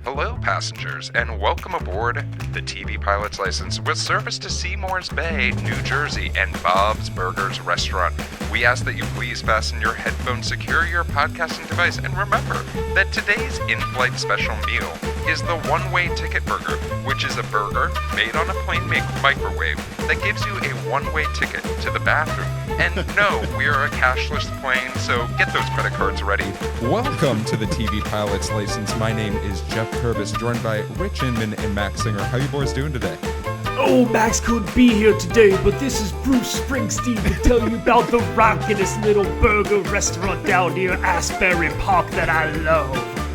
Hello, passengers, and welcome aboard the TV Pilot's License with service to Seymour's Bay, New Jersey, and Bob's Burgers Restaurant. We ask that you please fasten your headphones, secure your podcasting device, and remember that today's in-flight special meal is the one-way ticket burger, which is a burger made on a plane microwave that gives you a one-way ticket to the bathroom. And no, we are a cashless plane, so get those credit cards ready. Welcome to the TV Pilot's License. My name is Geoff Kerbis, joined by Rich Inman and Max Singer. How you boys doing today? Oh, Max couldn't be here today, but this is Bruce Springsteen to tell you about the rockin'est little burger restaurant down near Asbury Park that I love.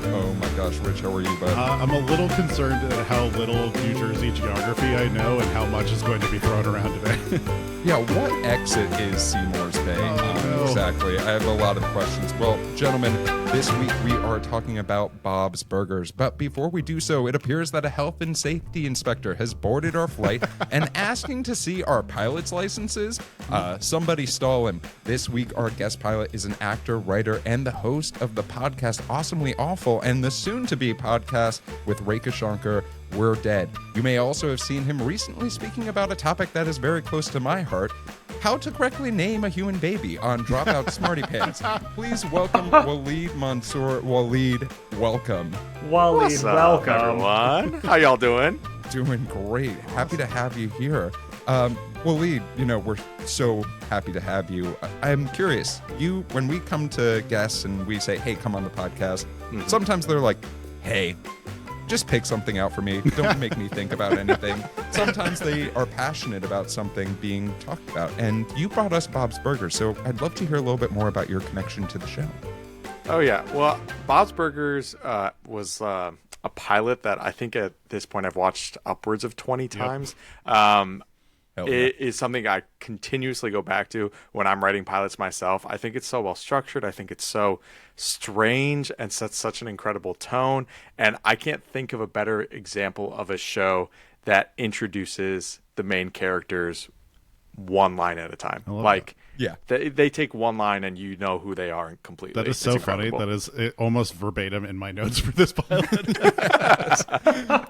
Oh my gosh, Rich, how are you, bud? I'm a little concerned at how little New Jersey geography I know and how much is going to be thrown around today. Yeah, what exit is Seymour's Bay? No. Exactly. I have a lot of questions. Well, gentlemen, this week we are talking about Bob's Burgers. But before we do so, it appears that a health and safety inspector has boarded our flight and asking to see our pilot's licenses. Somebody stall him. This week, our guest pilot is an actor, writer, and the host of the podcast Awesomely Awful and the soon-to-be podcast with Rekha Shankar, We're Dead. You may also have seen him recently speaking about a topic that is very close to my heart, how to correctly name a human baby on Dropout Smarty Pants. Please welcome Waleed Mansour. Waleed, welcome. Waleed, What's up, welcome. everyone? How y'all doing? Doing great. Happy to have you here. Waleed, we're so happy to have you. I'm curious, when we come to guests and we say, hey, come on the podcast, sometimes they're like, hey, just pick something out for me. Don't make me think about anything. Sometimes they are passionate about something being talked about. And you brought us Bob's Burgers, so I'd love to hear a little bit more about your connection to the show. Oh, yeah. Well, Bob's Burgers was a pilot that I think at this point I've watched upwards of 20 times. It is something I continuously go back to when I'm writing pilots myself. I think it's so well structured. I think it's so strange and sets such an incredible tone. And I can't think of a better example of a show that introduces the main characters one line at a time. They take one line and you know who they are completely. That is so funny. That is almost verbatim in my notes for this pilot.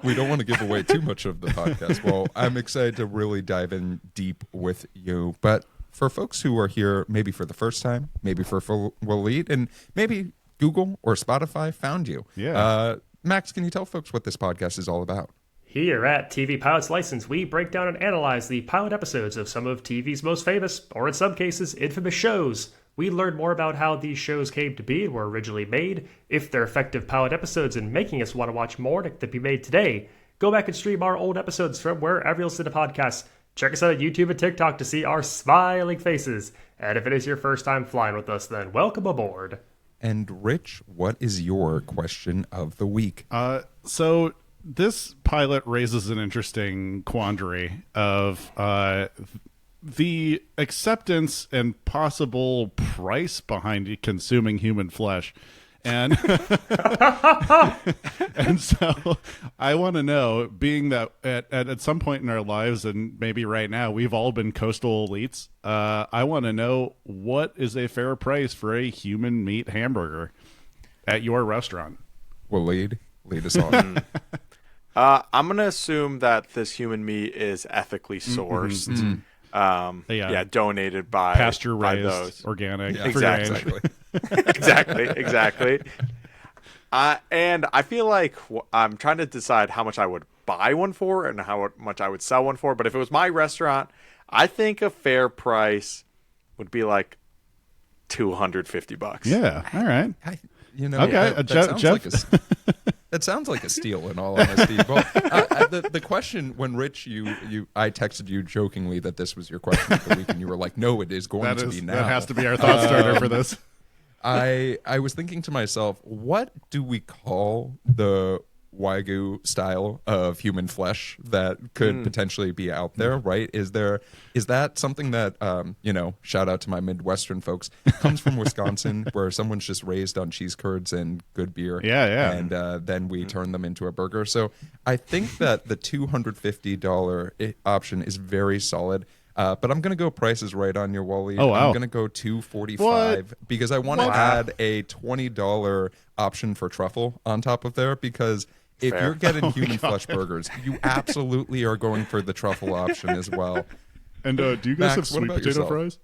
We don't want to give away too much of the podcast. Well, I'm excited to really dive in deep with you. But for folks who are here maybe for the first time, maybe for Waleed, and maybe Google or Spotify found you. Yeah. Max, can you tell folks what this podcast is all about? Here at TV Pilot's License, we break down and analyze the pilot episodes of some of TV's most famous, or in some cases, infamous shows. We learn more about how these shows came to be and were originally made, if they're effective pilot episodes in making us want to watch more that could be made today. Go back and stream our old episodes from wherever you'll listen to podcasts. Check us out at YouTube and TikTok to see our smiling faces. And if it is your first time flying with us, then welcome aboard. And Rich, what is your question of the week? So this pilot raises an interesting quandary of the acceptance and possible price behind consuming human flesh. And and so I want to know, being that at some point in our lives, and maybe right now, we've all been coastal elites, I want to know, what is a fair price for a human meat hamburger at your restaurant? Waleed, lead us on. I'm going to assume that this human meat is ethically sourced. Donated by pasture raised, those. Organic. Yeah, exactly. exactly. And I feel like I'm trying to decide how much I would buy one for and how much I would sell one for. But if it was my restaurant, I think a fair price would be like $250. Yeah. All right. Okay. That sounds like a steal, in all honesty. Well, the question, when Rich, I texted you jokingly that this was your question of the week, and you were like, "No, it is going to be now." That has to be our thought starter for this. I was thinking to myself, what do we call the Wagyu style of human flesh that could potentially be out there, right? Is that something that, shout out to my Midwestern folks, comes from Wisconsin, where someone's just raised on cheese curds and good beer. Yeah. And then we turn them into a burger. So I think that the $250 option is very solid. But I'm going to go prices right on your Waleed. Oh, wow. I'm going to go $245 because I want to add a $20 option for truffle on top of there, because If Fair. you're getting human flesh burgers, you absolutely are going for the truffle option as well. And do you guys Max, have what sweet about potato yourself? fries?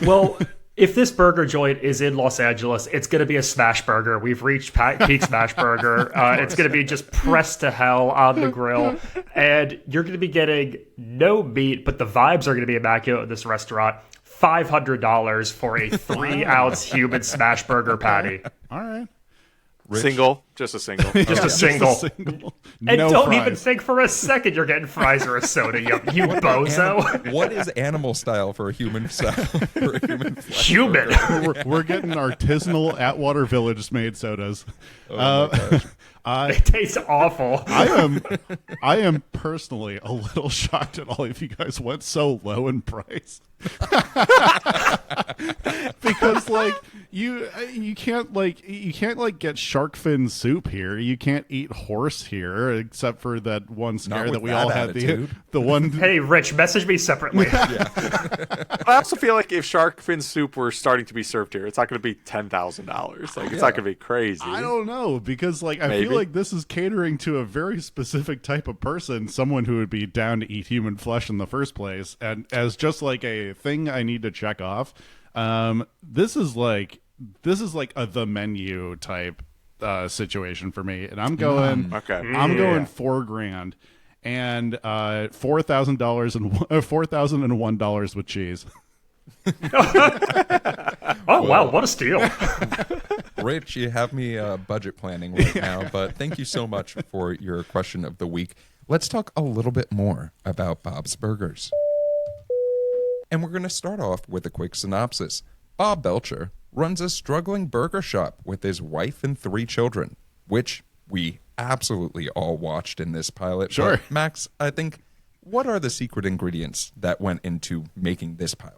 Well, if this burger joint is in Los Angeles, it's going to be a smash burger. We've reached peak smash burger. It's going to be just pressed to hell on the grill. And you're going to be getting no meat, but the vibes are going to be immaculate at this restaurant. $500 for a 3-ounce human smash burger patty. All right. Rich? Single, just a single. Just a single. And No don't fries. even think for a second you're getting fries or a soda, you bozo. What is animal style for a human style? For a human flesh Human. burger? We're getting artisanal Atwater Village made sodas. Oh my gosh. It tastes awful. I am personally a little shocked at all of you guys went so low in price. Because like you can't get shark fin soup here. You can't eat horse here, except for that one scare with that we that all had. attitude. The one. Hey, Rich, message me separately. But I also feel like if shark fin soup were starting to be served here, it's not going to be $10,000. Like it's not going to be crazy. I don't know, because like I Maybe. feel like this is catering to a very specific type of person, someone who would be down to eat human flesh in the first place, and as just like a thing I need to check off. This is like a the menu type situation for me, and I'm going Okay. I'm going $4,000 and $4,000 and $4,001 with cheese. Oh, wow, what a steal. Rich, you have me budget planning right now, but thank you so much for your question of the week. Let's talk a little bit more about Bob's Burgers. And we're going to start off with a quick synopsis. Bob Belcher runs a struggling burger shop with his wife and 3 children, which we absolutely all watched in this pilot. Sure. But Max, I think, what are the secret ingredients that went into making this pilot?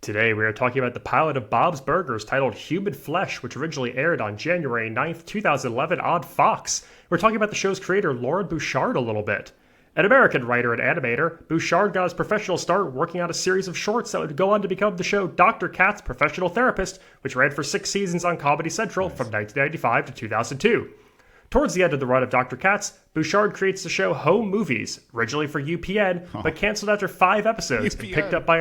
Today we are talking about the pilot of Bob's Burgers titled Human Flesh, which originally aired on January 9th, 2011 on Fox. We're talking about the show's creator, Lauren Bouchard, a little bit. An American writer and animator, Bouchard got his professional start working on a series of shorts that would go on to become the show Dr. Katz Professional Therapist, which ran for 6 seasons on Comedy Central from 1995 to 2002. Towards the end of the run of Dr. Katz, Bouchard creates the show Home Movies, originally for UPN, but canceled after 5 episodes and picked up by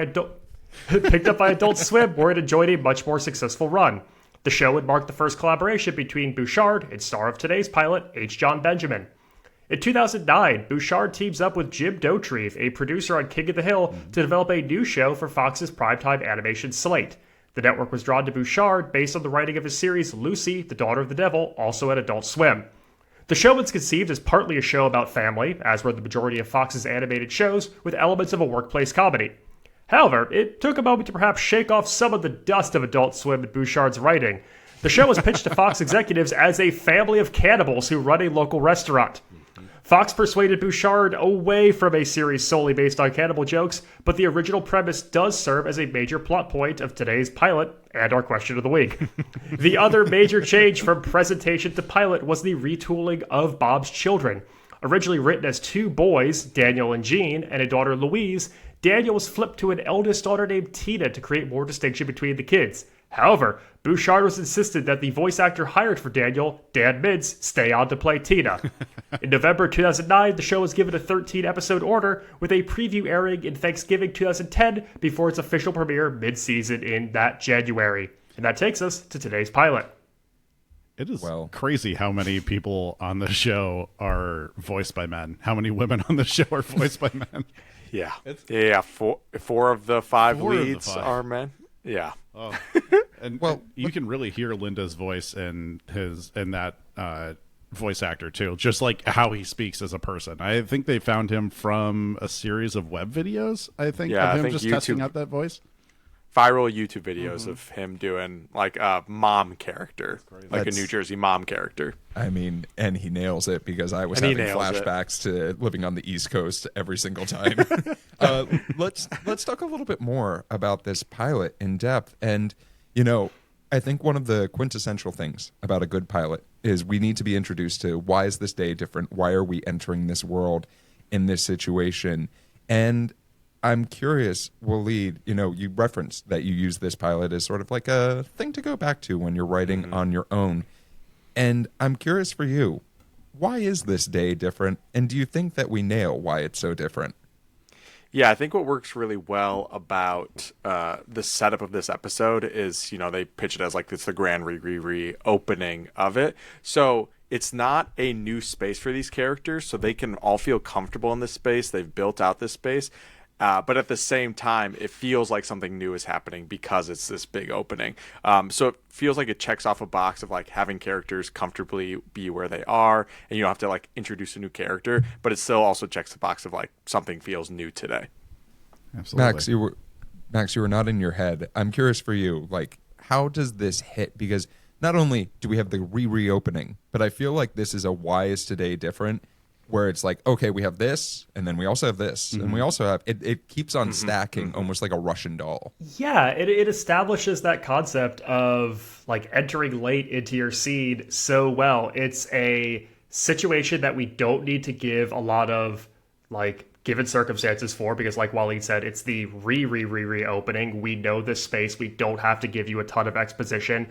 Adult Swim, where it enjoyed a much more successful run. The show would mark the first collaboration between Bouchard and star of today's pilot, Jon Benjamin. In 2009, Bouchard teams up with Jim Dotrieve, a producer on King of the Hill, to develop a new show for Fox's primetime animation slate. The network was drawn to Bouchard based on the writing of his series Lucy, the Daughter of the Devil, also at Adult Swim. The show was conceived as partly a show about family, as were the majority of Fox's animated shows, with elements of a workplace comedy. However, it took a moment to perhaps shake off some of the dust of Adult Swim and Bouchard's writing. The show was pitched to Fox executives as a family of cannibals who run a local restaurant. Fox persuaded Bouchard away from a series solely based on cannibal jokes, but the original premise does serve as a major plot point of today's pilot and our question of the week. The other major change from presentation to pilot was the retooling of Bob's children. Originally written as 2 boys, Daniel and Eugene, and a daughter, Louise, Daniel was flipped to an eldest daughter named Tina to create more distinction between the kids. However, Bouchard was insisted that the voice actor hired for Daniel, Dan Mintz, stay on to play Tina. In November 2009, the show was given a 13-episode order, with a preview airing in Thanksgiving 2010 before its official premiere mid-season in that January. And that takes us to today's pilot. It is crazy how many people on the show are voiced by men. How many women on the show are voiced by men? Yeah. Yeah, 4 of the 5 leads are men. Yeah. Oh. And you can really hear Linda's voice in that voice actor too, just like how he speaks as a person. I think they found him from a series of web videos. I think of him just testing out that voice. Viral YouTube videos of him doing like a mom character, like a New Jersey mom character. I mean, and he nails it, because I was having flashbacks to living on the East Coast every single time. Let's talk a little bit more about this pilot in depth. And, you know, I think one of the quintessential things about a good pilot is we need to be introduced to, why is this day different? Why are we entering this world in this situation? And I'm curious, Waleed, you know, you referenced that you use this pilot as sort of like a thing to go back to when you're writing on your own. And I'm curious for you, why is this day different? And do you think that we nail why it's so different? Yeah, I think what works really well about the setup of this episode is, they pitch it as like it's the grand reopening of it. So it's not a new space for these characters, so they can all feel comfortable in this space. They've built out this space. But at the same time, it feels like something new is happening because it's this big opening. So it feels like it checks off a box of like having characters comfortably be where they are, and you don't have to like introduce a new character, but it still also checks the box of like something feels new today. Absolutely. Max, you were not in your head. I'm curious for you, like, how does this hit? Because not only do we have the reopening, but I feel like this is a why is today different, where it's like, okay, we have this, and then we also have this, and we also have it keeps on stacking almost like a Russian doll. Yeah, it establishes that concept of like entering late into your scene so well. It's a situation that we don't need to give a lot of like given circumstances for, because like Waleed said, it's the reopening. We know this space. We don't have to give you a ton of exposition.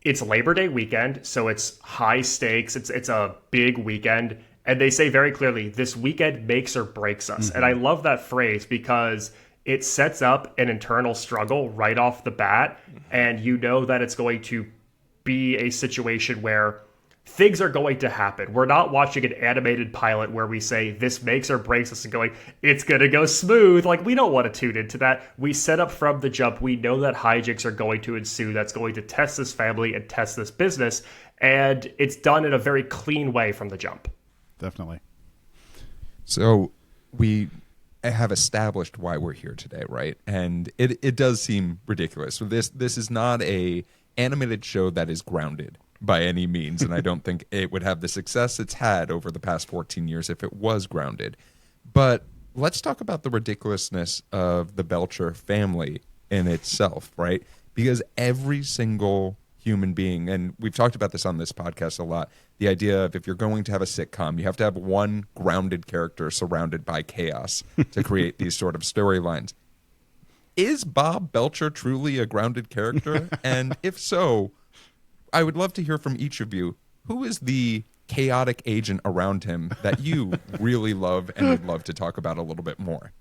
It's Labor Day weekend, so it's high stakes. It's a big weekend. And they say very clearly, this weekend makes or breaks us. And I love that phrase because it sets up an internal struggle right off the bat. And you know that it's going to be a situation where things are going to happen. We're not watching an animated pilot where we say this makes or breaks us and going, it's going to go smooth. Like, we don't want to tune into that. We set up from the jump. We know that hijinks are going to ensue. That's going to test this family and test this business. And it's done in a very clean way from the jump. Definitely. So we have established why we're here today, right? And it does seem ridiculous. So this is not a animated show that is grounded by any means, and I don't think it would have the success it's had over the past 14 years if it was grounded. But let's talk about the ridiculousness of the Belcher family in itself, right? Because every single human being, and we've talked about this on this podcast a lot, the idea of if you're going to have a sitcom, you have to have one grounded character surrounded by chaos to create these sort of storylines. Is Bob Belcher truly a grounded character? And if so, I would love to hear from each of you. Who is the chaotic agent around him that you really love and would love to talk about a little bit more?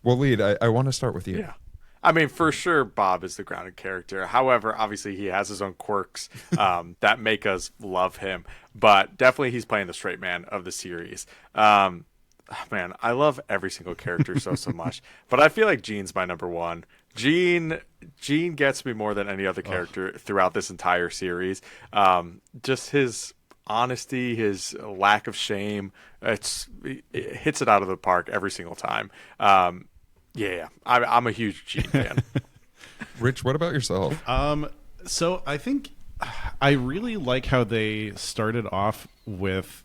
Waleed, I want to start with you. Yeah. I mean, for sure, Bob is the grounded character. However, obviously, he has his own quirks that make us love him. But definitely, he's playing the straight man of the series. Man, I love every single character so much. But I feel like Gene's my number one. Gene gets me more than any other character throughout this entire series. Just his honesty, his lack of shame, it hits it out of the park every single time. Yeah, I'm a huge Gene fan. Rich, what about yourself? So I think I really like how they started off with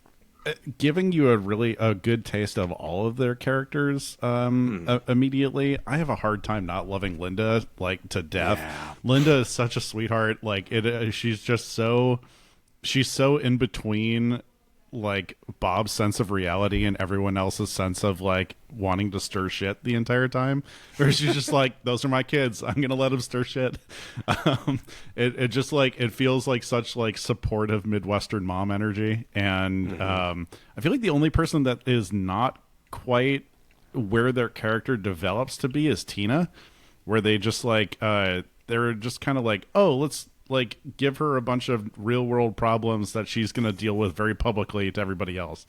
giving you a good taste of all of their characters immediately. I have a hard time not loving Linda like to death. Yeah. Linda is such a sweetheart. Like she's so in between like Bob's sense of reality and everyone else's sense of like wanting to stir shit the entire time, where she's just like, those are my kids, I'm gonna let them stir shit. It just like, it feels like such like supportive Midwestern mom energy. And I feel like the only person that is not quite where their character develops to be is Tina, where they just like they're just kind of like, oh, let's like give her a bunch of real world problems that she's going to deal with very publicly to everybody else.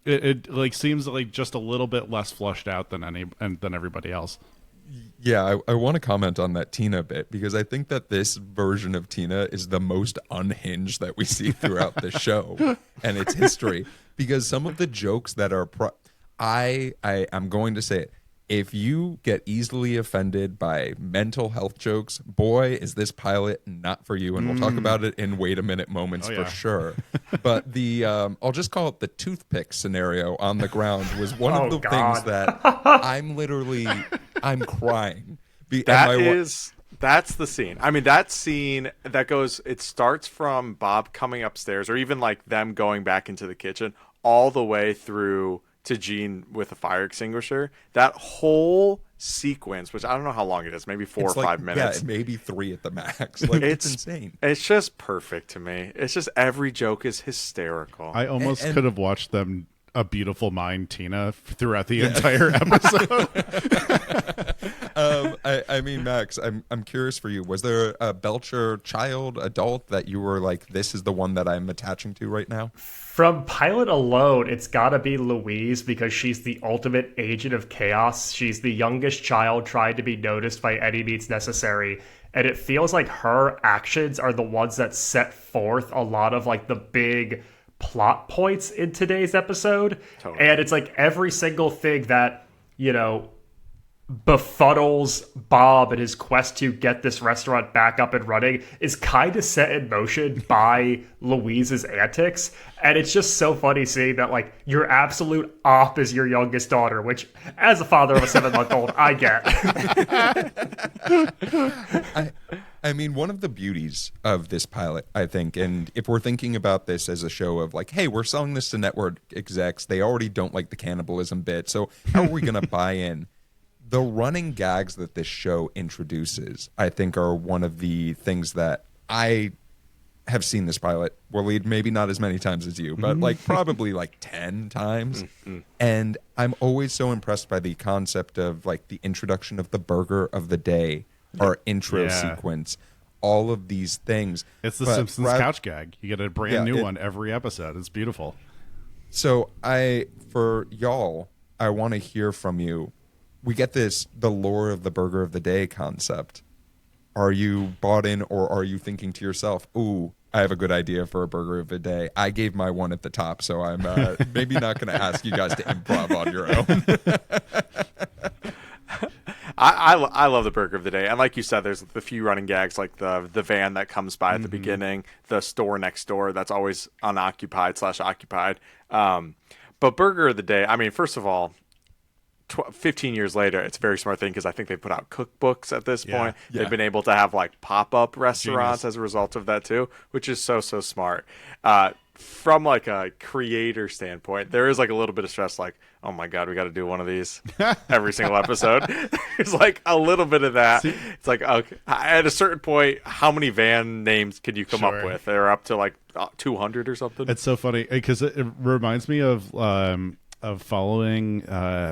It like seems like just a little bit less flushed out than everybody else. Yeah, I want to comment on that Tina bit, because I think that this version of Tina is the most unhinged that we see throughout the show and its history. Because some of the jokes that are I'm going to say it. If you get easily offended by mental health jokes, boy, is this pilot not for you. And we'll talk about it in wait a minute moments for sure. But the I'll just call it the toothpick scenario on the ground was one of the things that I'm crying. That's the scene. I mean, that scene that goes, it starts from Bob coming upstairs, or even like them going back into the kitchen, all the way through to Gene with a fire extinguisher. That whole sequence, which I don't know how long it is, maybe 4 or 5 minutes. Yeah, maybe 3 at the max. Like, it's insane. It's just perfect to me. It's just every joke is hysterical. I almost could have watched them A Beautiful Mind Tina throughout the entire episode. I mean, Max, I'm curious for you. Was there a Belcher child, adult that you were like, this is the one that I'm attaching to right now? From pilot alone, it's gotta be Louise because she's the ultimate agent of chaos. She's the youngest child trying to be noticed by any means necessary. And it feels like her actions are the ones that set forth a lot of like the big plot points in today's episode. Totally. And it's like every single thing that, you know, befuddles Bob in his quest to get this restaurant back up and running is kind of set in motion by Louise's antics. And it's just so funny seeing that, like, your absolute op is your youngest daughter, which, as a father of a 7-month-old, I get. I mean, one of the beauties of this pilot, I think, and if we're thinking about this as a show of like, hey, we're selling this to network execs, they already don't like the cannibalism bit, so how are we going to buy in? The running gags that this show introduces, I think, are one of the things that I have seen this pilot, Waleed, maybe not as many times as you, but like probably like 10 times. And I'm always so impressed by the concept of like the introduction of the burger of the day, our intro sequence, all of these things. It's the Simpsons couch gag. You get a brand new one every episode. It's beautiful. So for y'all, I want to hear from you. We get the lore of the burger of the day concept. Are you bought in, or are you thinking to yourself, ooh, I have a good idea for a burger of the day? I gave my one at the top, so I'm maybe not going to ask you guys to improv on your own. I love the burger of the day. And like you said, there's the few running gags, like the van that comes by at the beginning, the store next door that's always unoccupied/occupied. But burger of the day, I mean, first of all, 15 years later, it's a very smart thing because I think they put out cookbooks at this point. Yeah. They've been able to have like pop-up restaurants as a result of that too, which is so smart. From like a creator standpoint, there is like a little bit of stress, like, oh my God, we got to do one of these every single episode. There's like a little bit of that. It's like, okay, at a certain point, how many van names can you come up with? They're up to like 200 or something. It's so funny because it reminds me of following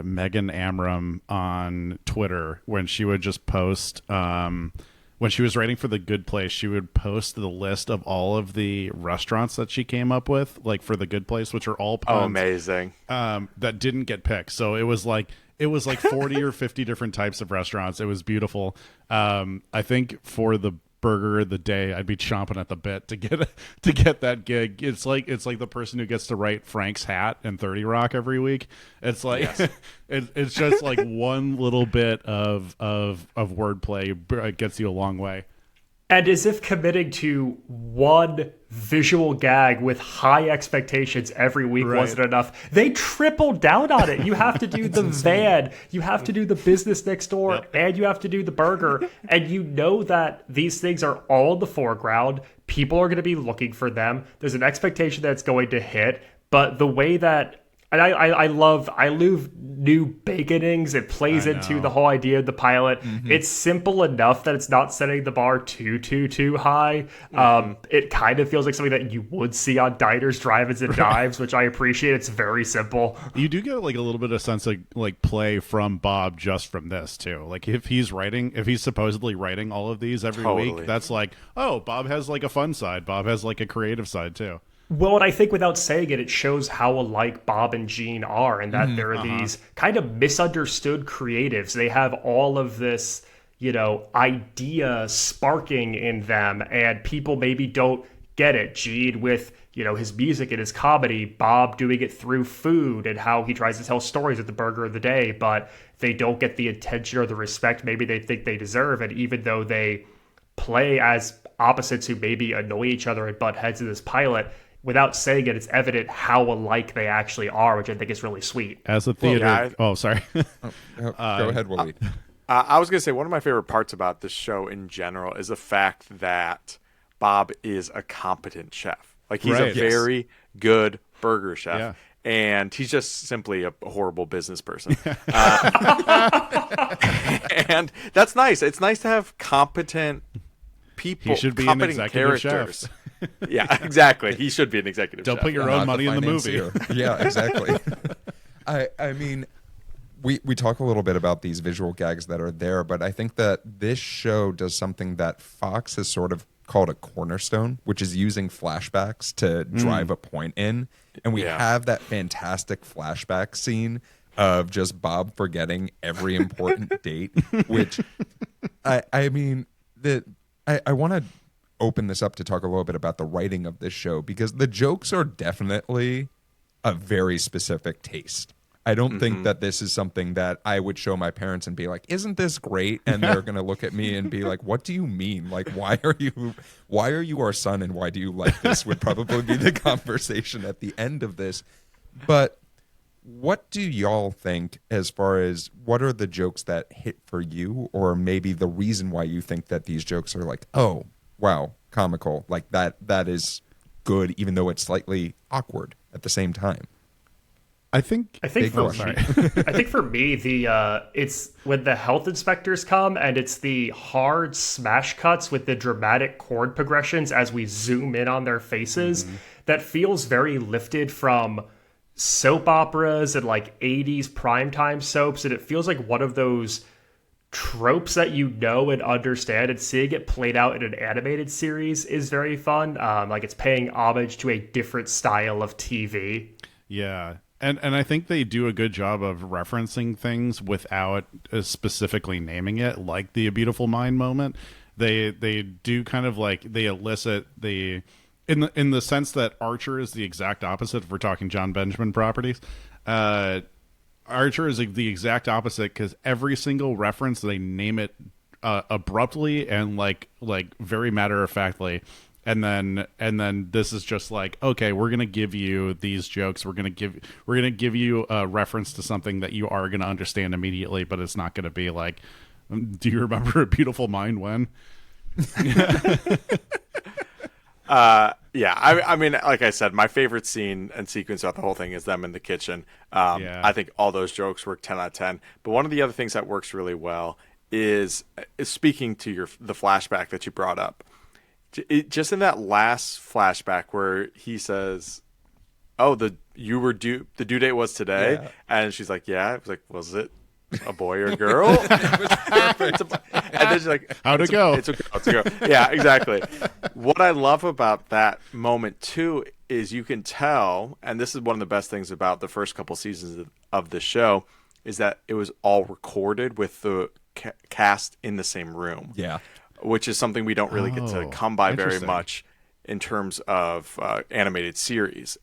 Megan Amram on Twitter when she would just post when she was writing for The Good Place, she would post the list of all of the restaurants that she came up with, like for The Good Place, which are all puns, amazing, that didn't get picked. So it was like 40 or 50 different types of restaurants. It was beautiful. I think for the burger of the day, I'd be chomping at the bit to get that gig. It's like the person who gets to write Frank's hat in 30 Rock every week. It's like it's just like one little bit of wordplay gets you a long way. And as if committing to one visual gag with high expectations every week wasn't enough, they tripled down on it. You have to do the van, you have to do the business next door, and you have to do the burger. And you know that these things are all in the foreground. People are going to be looking for them. There's an expectation that it's going to hit. But the way that... And I love new baconings. It plays into the whole idea of the pilot. It's simple enough that it's not setting the bar too high. It kind of feels like something that you would see on diners, drive-ins, and dives, which I appreciate. It's very simple. You do get like a little bit of sense of like play from Bob just from this too. Like if he's supposedly writing all of these every week, that's like, oh, Bob has like a fun side. Bob has like a creative side too. Well, and I think without saying it, it shows how alike Bob and Gene are, and that there are these kind of misunderstood creatives. They have all of this, idea sparking in them, and people maybe don't get it. Gene with, his music and his comedy, Bob doing it through food and how he tries to tell stories at the burger of the day, but they don't get the attention or the respect maybe they think they deserve. And even though they play as opposites who maybe annoy each other and butt heads in this pilot, without saying it, it's evident how alike they actually are, which I think is really sweet. As a theater... sorry. Go ahead, Waleed. I was going to say, one of my favorite parts about this show in general is the fact that Bob is a competent chef. Like, he's a very good burger chef. Yeah. and he's just simply a horrible business person. And that's nice. It's nice to have competent people. He should be an competent executive characters. chef. Yeah, exactly. He should be an executive Don't chef. put your Not own money in the movie. financier. Yeah, exactly. I mean, we talk a little bit about these visual gags that are there, but I think that this show does something that Fox has sort of called a cornerstone, which is using flashbacks to drive a point in. And we have that fantastic flashback scene of just Bob forgetting every important date, which I mean, I want to open this up to talk a little bit about the writing of this show, because the jokes are definitely a very specific taste. I don't think that this is something that I would show my parents and be like, isn't this great? And they're going to look at me and be like, what do you mean? Like, why are you our son, and why do you like this would probably be the conversation at the end of this. But what do y'all think as far as what are the jokes that hit for you, or maybe the reason why you think that these jokes are like, oh, wow, comical, like that is good, even though it's slightly awkward at the same time? I think for me, it's when the health inspectors come and it's the hard smash cuts with the dramatic chord progressions as we zoom in on their faces that feels very lifted from soap operas and like 80s primetime soaps, and it feels like one of those tropes that you know and understand, and seeing it played out in an animated series is very fun. Like it's paying homage to a different style of TV. Yeah. And I think they do a good job of referencing things without specifically naming it, like the A Beautiful Mind moment. They do kind of like, they elicit the in the sense that Archer is the exact opposite. If we're talking Jon Benjamin properties, Archer is the exact opposite, because every single reference they name it abruptly and like very matter of factly. And then this is just like, okay, we're gonna give you these jokes. We're gonna give you a reference to something that you are gonna understand immediately, but it's not gonna be like, do you remember A Beautiful Mind when? Yeah. I mean, like I said, my favorite scene and sequence throughout the whole thing is them in the kitchen. I think all those jokes work 10 out of 10. But one of the other things that works really well is speaking to the flashback that you brought up. Just in that last flashback where he says, "Oh, the due date was today," and she's like, "Yeah." It was like, "Was it a boy or a girl?" And then she's like, "How'd it go?" It's a girl. Yeah, exactly. What I love about that moment too is you can tell, and this is one of the best things about the first couple seasons of the show, is that it was all recorded with the cast in the same room. Yeah. Which is something we don't really get to come by very much in terms of animated series.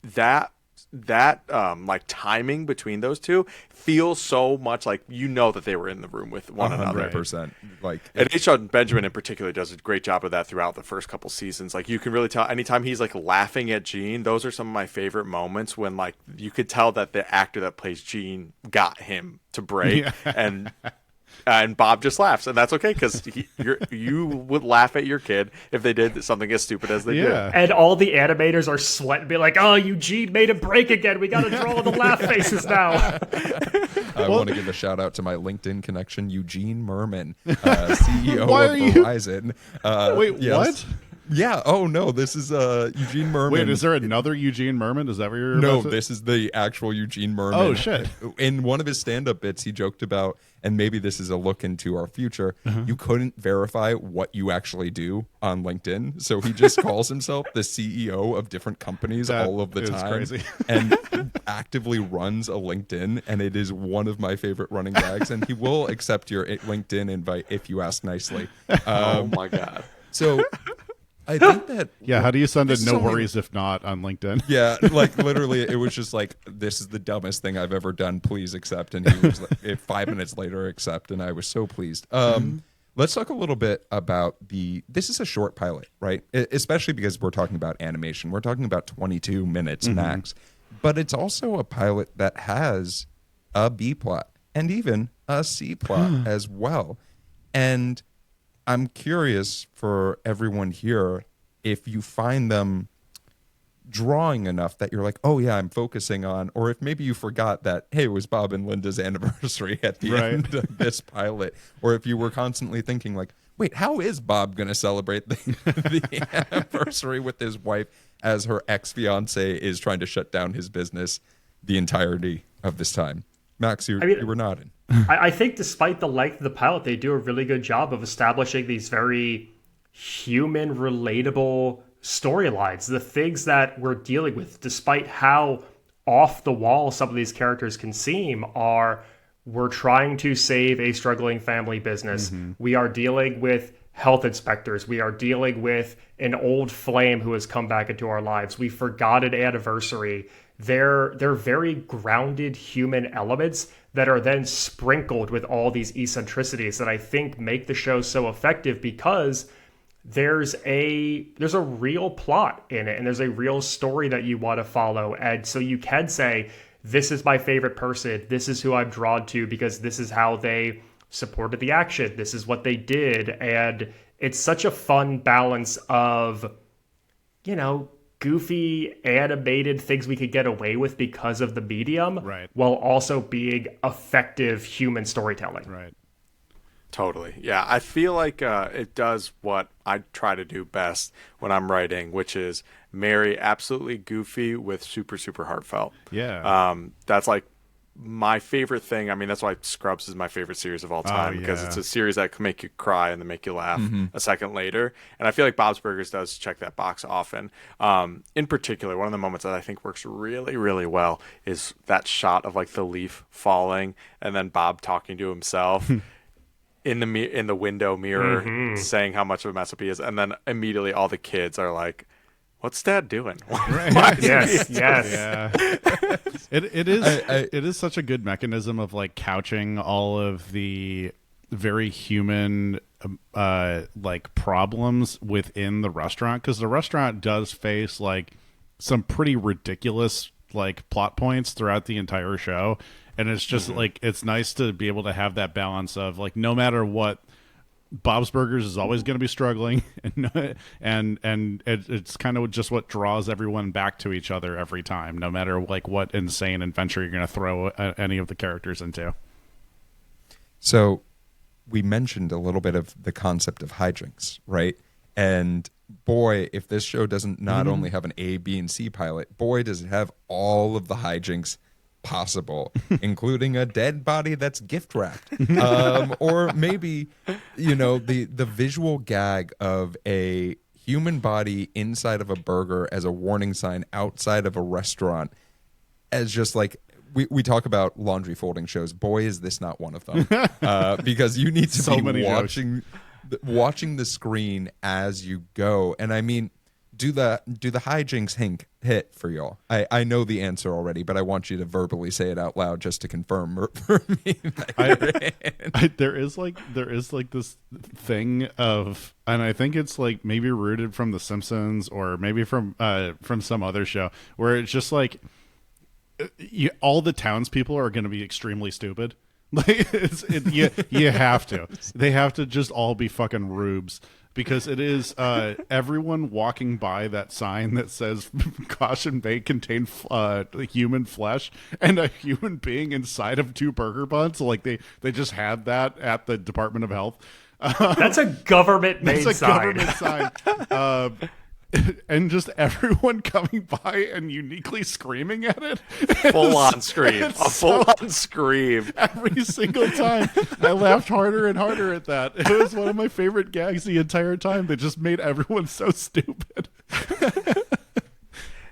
That like timing between those two feels so much like you know that they were in the room with one another. 100%. Like, and Jon Benjamin in particular does a great job of that throughout the first couple seasons. Like you can really tell anytime he's like laughing at Gene, those are some of my favorite moments when like you could tell that the actor that plays Gene got him to break and Bob just laughs, and that's okay, because you would laugh at your kid if they did something as stupid as they did. And all the animators are sweating, be like, "Oh, Eugene made a break again. We got to draw the laugh faces now." I want to give a shout out to my LinkedIn connection, Eugene Mirman, CEO of Verizon. Wait, what? Yeah. Oh no, this is Eugene Mirman. Wait, is there another Eugene Mirman? Is that what you're? No, this is the actual Eugene Mirman. Oh shit! In one of his stand-up bits, he joked about, and maybe this is a look into our future. You couldn't verify what you actually do on LinkedIn, so he just calls himself the CEO of different companies all of the time, crazy. and actively runs a LinkedIn. And it is one of my favorite running gags. And he will accept your LinkedIn invite if you ask nicely. Oh my god! So. I think that how do you send a no worries if not on LinkedIn? Yeah, like literally it was just like, this is the dumbest thing I've ever done, please accept. And he was like, 5 minutes later, accept, and I was so pleased. Let's talk a little bit about this is a short pilot, right? Especially because we're talking about animation. We're talking about 22 minutes max. But it's also a pilot that has a B plot and even a C plot as well. And I'm curious for everyone here if you find them drawing enough that you're like, oh yeah, I'm focusing on, or if maybe you forgot that, hey, it was Bob and Linda's anniversary at the end of this pilot, or if you were constantly thinking like, wait, how is Bob going to celebrate the anniversary with his wife as her ex-fiance is trying to shut down his business the entirety of this time? Max, you were nodding. I think despite the length of the pilot, they do a really good job of establishing these very human, relatable storylines. The things that we're dealing with, despite how off the wall some of these characters can seem, are we're trying to save a struggling family business. We are dealing with health inspectors. We are dealing with an old flame who has come back into our lives. We forgot an anniversary. They're very grounded human elements that are then sprinkled with all these eccentricities that I think make the show so effective, because there's a real plot in it and there's a real story that you want to follow. And so you can say, this is my favorite person. This is who I'm drawn to because this is how they supported the action. This is what they did. And it's such a fun balance of, goofy animated things we could get away with because of the medium, right, while also being effective human storytelling. Right. Totally. Yeah, I feel like it does what I try to do best when I'm writing, which is marry absolutely goofy with super, super heartfelt. Yeah. That's like my favorite thing. I mean, that's why Scrubs is my favorite series of all time, because it's a series that can make you cry and then make you laugh a second later. And I feel like Bob's Burgers does check that box often. In particular, one of the moments that I think works really, really well is that shot of like the leaf falling and then Bob talking to himself. In the window mirror, saying how much of a mess up he is, and then immediately all the kids are like, "What's Dad doing?" Yes. Yeah. It is such a good mechanism of like couching all of the very human like problems within the restaurant, because the restaurant does face like some pretty ridiculous like plot points throughout the entire show. And it's just like, it's nice to be able to have that balance of like, no matter what, Bob's Burgers is always going to be struggling, and it's kind of just what draws everyone back to each other every time, no matter like what insane adventure you're going to throw any of the characters into. So we mentioned a little bit of the concept of hijinks, right? And boy, if this show doesn't not only have an A, B, and C pilot, boy, does it have all of the hijinks possible, including a dead body that's gift wrapped, or maybe the visual gag of a human body inside of a burger as a warning sign outside of a restaurant, as just like we talk about laundry folding shows. Boy, is this not one of them, because you need to be watching the screen as you go. And I mean, do the hijinks hit for y'all? I know the answer already, but I want you to verbally say it out loud just to confirm for me. There is like this thing of, and I think it's like maybe rooted from The Simpsons or maybe from some other show, where it's just like all the townspeople are going to be extremely stupid. Like you have to. They have to just all be fucking rubes. Because it is everyone walking by that sign that says "Caution may contain human flesh," and a human being inside of two burger buns. Like they just had that at the Department of Health. That's a government-made sign. Government sign. And just everyone coming by and uniquely screaming at it. Full-on scream. A full-on scream. Every single time. I laughed harder and harder at that. It was one of my favorite gags the entire time. They just made everyone so stupid.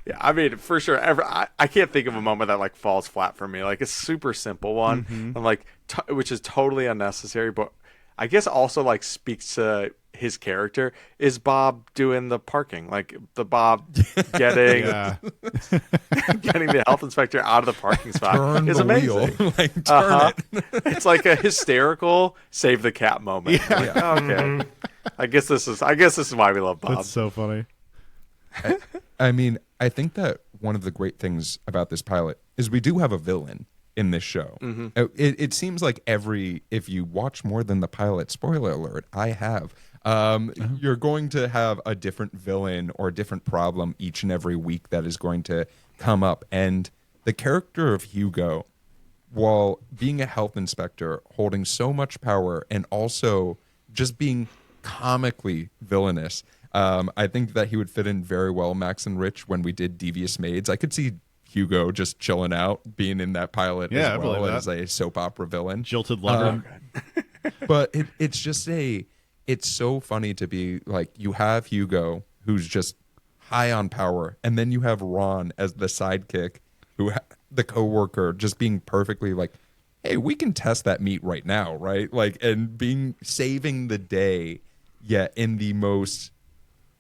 Yeah, I mean, for sure. I can't think of a moment that like falls flat for me. Like a super simple one, and like which is totally unnecessary, but I guess also like speaks to his character, is Bob doing the parking, like the Bob getting getting the health inspector out of the parking spot is amazing. Like, turn it. It's like a hysterical save the cat moment. Yeah. Like, okay, I guess this is why we love Bob. That's so funny. I mean, I think that one of the great things about this pilot is we do have a villain in this show. It seems like if you watch more than the pilot, spoiler alert, I have. You're going to have a different villain or a different problem each and every week that is going to come up. And the character of Hugo, while being a health inspector, holding so much power and also just being comically villainous, I think that he would fit in very well, Max and Rich, when we did Devious Maids. I could see Hugo just chilling out, being in that pilot as well as a soap opera villain. Jilted lover. But it's so funny to be like, you have Hugo, who's just high on power, and then you have Ron as the sidekick, the coworker, just being perfectly like, hey, we can test that meat right now, right? Like, and saving the day, yet in the most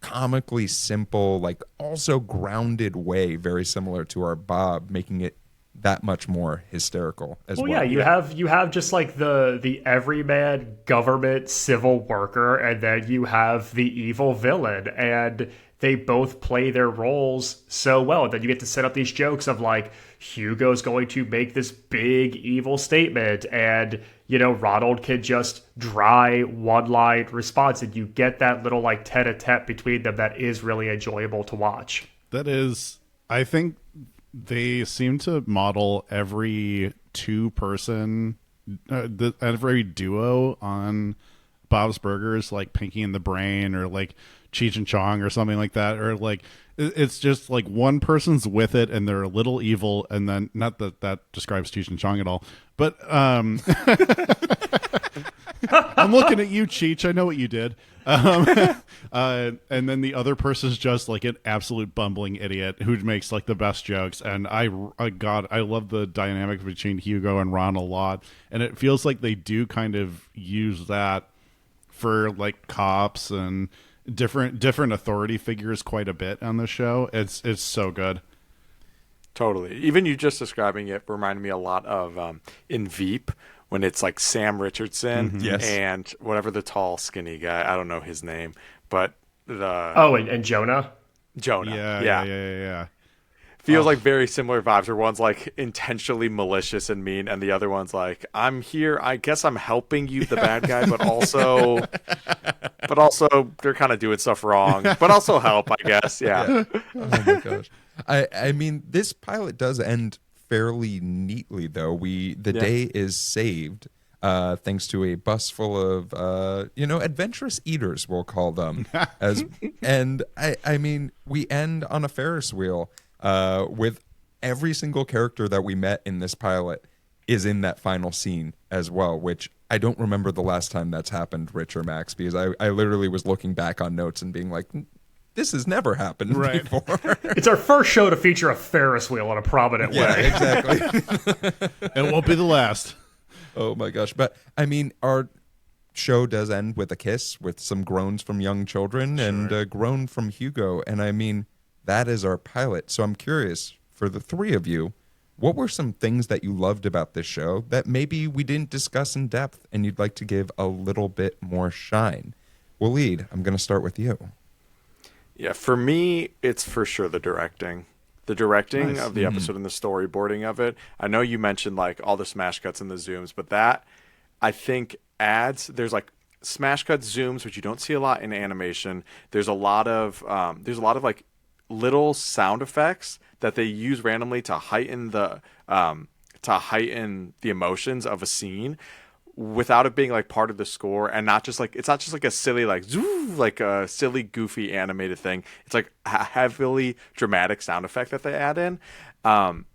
comically simple, like also grounded way, very similar to our Bob, making it that much more hysterical as well. Yeah, you have just like the everyman government civil worker, and then you have the evil villain, and they both play their roles so well. And then you get to set up these jokes of like, Hugo's going to make this big evil statement, and Ronald can just dry one-line response, and you get that little like tete-a-tete between them that is really enjoyable to watch. That is, I think they seem to model every two-person, every duo on Bob's Burgers, like Pinky and the Brain or like Cheech and Chong or something like that, or like it's just like one person's with it and they're a little evil, and then not that describes Cheech and Chong at all, but I'm looking at you, Cheech. I know what you did. And then the other person's just like an absolute bumbling idiot who makes like the best jokes. And I love the dynamic between Hugo and Ron a lot. And it feels like they do kind of use that for like cops and different authority figures quite a bit on the show. It's so good. Totally. Even you just describing it reminded me a lot of in Veep, when it's like Sam Richardson and whatever the tall, skinny guy. I don't know his name, but and Jonah. Jonah. Yeah. Feels like very similar vibes, where one's like intentionally malicious and mean, and the other one's like, I'm here, I guess I'm helping you, the bad guy, but also they're kind of doing stuff wrong, but also help, I guess. Yeah. Oh my gosh. I mean, this pilot does end fairly neatly, though. The day is saved thanks to a bus full of adventurous eaters, we'll call them. And I mean, we end on a Ferris wheel with every single character that we met in this pilot is in that final scene as well, which I don't remember the last time that's happened, Rich or Max, because I literally was looking back on notes and being like, this has never happened before. It's our first show to feature a Ferris wheel in a prominent way. Exactly. It won't be the last. Oh my gosh. But I mean, our show does end with a kiss, with some groans from young children and a groan from Hugo. And I mean, that is our pilot. So I'm curious, for the three of you, what were some things that you loved about this show that maybe we didn't discuss in depth and you'd like to give a little bit more shine? Waleed, I'm going to start with you. Yeah, for me, it's for sure the directing. The directing Nice. of the episode and the storyboarding of it. I know you mentioned like all the smash cuts and the zooms, but that I think there's like smash cuts, zooms, which you don't see a lot in animation. There's a lot of like little sound effects that they use randomly to heighten the emotions of a scene, without it being like part of the score, and it's not just like a silly like zoo, like a silly goofy animated thing. It's like a heavily dramatic sound effect that they add in, and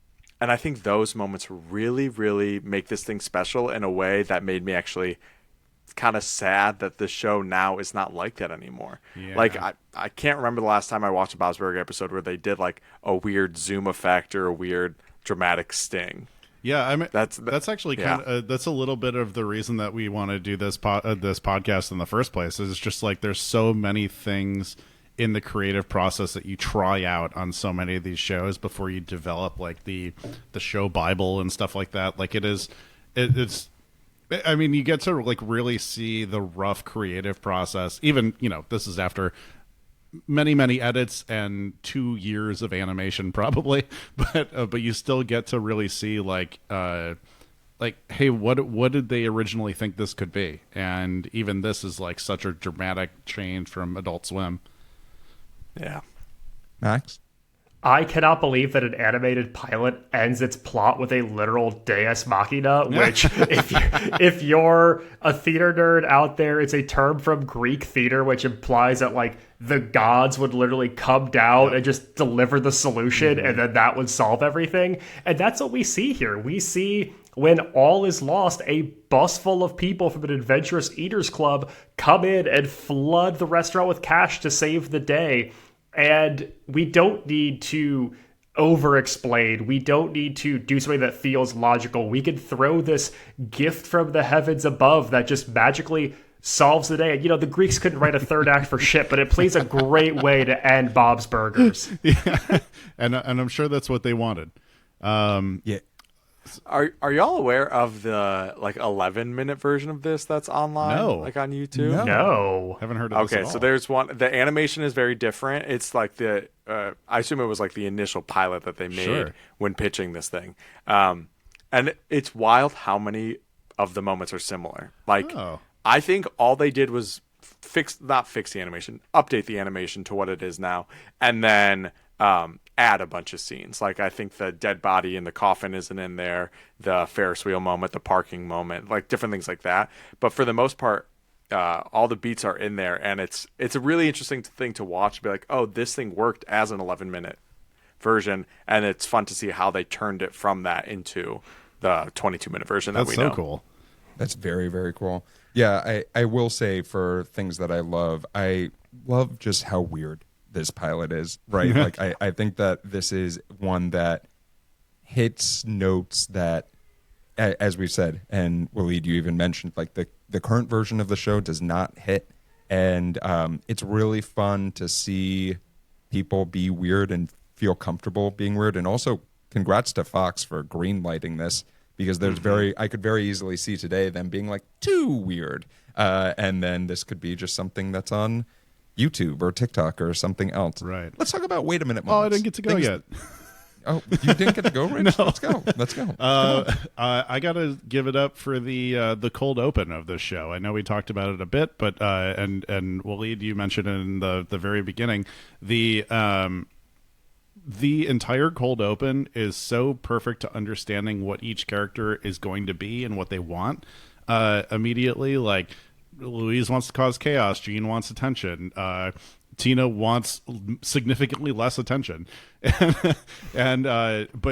I think those moments really, really make this thing special in a way that made me actually kind of sad that the show now is not like that anymore. Yeah. Like I can't remember the last time I watched a Bob's Burger episode where they did like a weird zoom effect or a weird dramatic sting. Yeah, I mean that's actually yeah. kind of that's a little bit of the reason that we want to do this podcast in the first place. Is just like there's so many things in the creative process that you try out on so many of these shows before you develop like the show Bible and stuff like that. Like it's I mean, you get to like really see the rough creative process. Even this is after many edits and 2 years of animation probably, but you still get to really see like like, hey, what did they originally think this could be? And even this is like such a dramatic change from Adult Swim. Yeah. Max? I cannot believe that an animated pilot ends its plot with a literal Deus Machina, which, if you're a theater nerd out there, it's a term from Greek theater, which implies that, like, the gods would literally come down and just deliver the solution, and then that would solve everything. And that's what we see here. We see, when all is lost, a bus full of people from an adventurous eaters club come in and flood the restaurant with cash to save the day. And we don't need to over-explain. We don't need to do something that feels logical. We can throw this gift from the heavens above that just magically solves the day. You know, the Greeks couldn't write a third act for shit, but it plays a great way to end Bob's Burgers. Yeah, and I'm sure that's what they wanted. Yeah. Are y'all aware of the 11-minute version of this that's online? No. Like on YouTube? No. Haven't heard of this at Okay, all. so there's one. The animation is very different. It's like I assume it was like the initial pilot that they made when pitching this thing. And it's wild how many of the moments are similar. Like, I think all they did was not fix the animation, update the animation to what it is now, and then add a bunch of scenes. Like, I think the dead body in the coffin isn't in there, the Ferris wheel moment, the parking moment, like different things like that. But for the most part, all the beats are in there, and it's a really interesting thing to watch. Be like, oh, this thing worked as an 11-minute version, and it's fun to see how they turned it from that into the 22-minute version that we know. That's so cool. That's very, very cool. Yeah, I will say, for things that I love just how weird this pilot is, right? Like, I think that this is one that hits notes that, as we said, and Waleed, you even mentioned, like, the current version of the show does not hit. And it's really fun to see people be weird and feel comfortable being weird. And also, congrats to Fox for green-lighting this, because there's I could very easily see today them being like, too weird. And then this could be just something that's on YouTube or TikTok or something else. Right. Let's talk about wait a minute Oh, I moments. didn't get to go yet. Oh, you didn't get to go, Rich? No. Let's go. I gotta give it up for the cold open of this show. I know we talked about it a bit, but and Waleed, you mentioned in the very beginning, the entire cold open is so perfect to understanding what each character is going to be and what they want immediately. Like, Louise wants to cause chaos, Gene wants attention, Tina wants significantly less attention, but